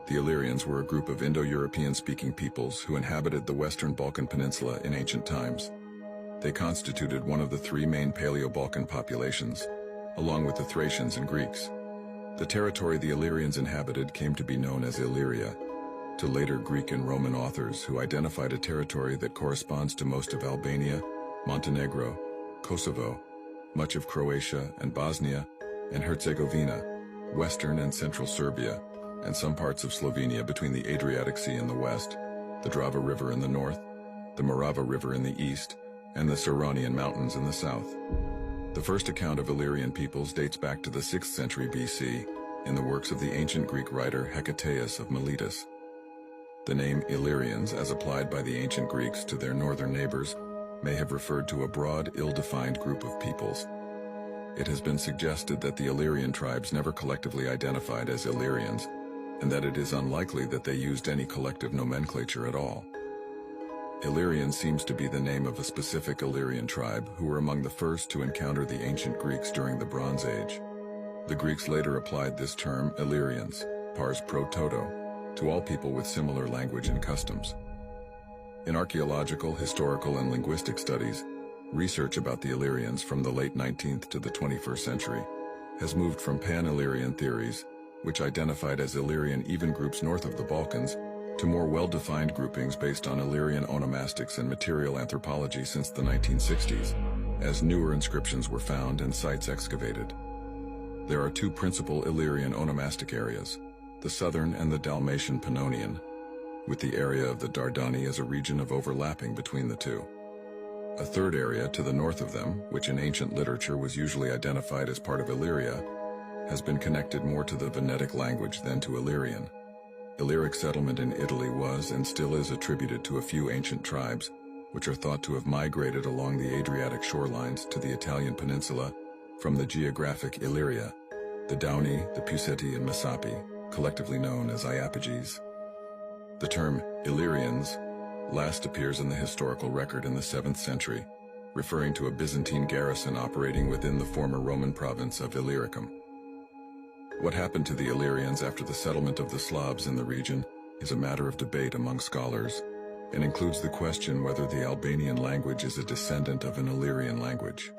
The Illyrians were a group of Indo-European-speaking peoples who inhabited the Western Balkan Peninsula in ancient times. They constituted one of the three main Paleo-Balkan populations, along with the Thracians and Greeks. The territory the Illyrians inhabited came to be known as Illyria, to later Greek and Roman authors who identified a territory that corresponds to most of Albania, Montenegro, Kosovo, much of Croatia and Bosnia and Herzegovina, western and central Serbia, and some parts of Slovenia between the Adriatic Sea in the west, the Drava River in the north, the Morava River in the east, and the Saronian Mountains in the south. The first account of Illyrian peoples dates back to the 6th century BC in the works of the ancient Greek writer Hecataeus of Miletus. The name Illyrians, as applied by the ancient Greeks to their northern neighbors, may have referred to a broad, ill-defined group of peoples. It has been suggested that the Illyrian tribes never collectively identified as Illyrians, and that it is unlikely that they used any collective nomenclature at all. Illyrian seems to be the name of a specific Illyrian tribe who were among the first to encounter the ancient Greeks during the Bronze Age. The Greeks later applied this term Illyrians, pars pro toto, to all people with similar language and customs. In archaeological, historical, and linguistic studies, research about the Illyrians from the late 19th to the 21st century has moved from pan-Illyrian theories, which identified as Illyrian even groups north of the Balkans, to more well-defined groupings based on Illyrian onomastics and material anthropology since the 1960s, as newer inscriptions were found and sites excavated. There are two principal Illyrian onomastic areas, the southern and the Dalmatian Pannonian, with the area of the Dardani as a region of overlapping between the two. A third area to the north of them, which in ancient literature was usually identified as part of Illyria, has been connected more to the Venetic language than to Illyrian. Illyric settlement in Italy was and still is attributed to a few ancient tribes, which are thought to have migrated along the Adriatic shorelines to the Italian peninsula from the geographic Illyria, the Dauni, the Puseti, and Messapi, collectively known as Iapyges. The term Illyrians last appears in the historical record in the 7th century, referring to a Byzantine garrison operating within the former Roman province of Illyricum. What happened to the Illyrians after the settlement of the Slavs in the region is a matter of debate among scholars, and includes the question whether the Albanian language is a descendant of an Illyrian language.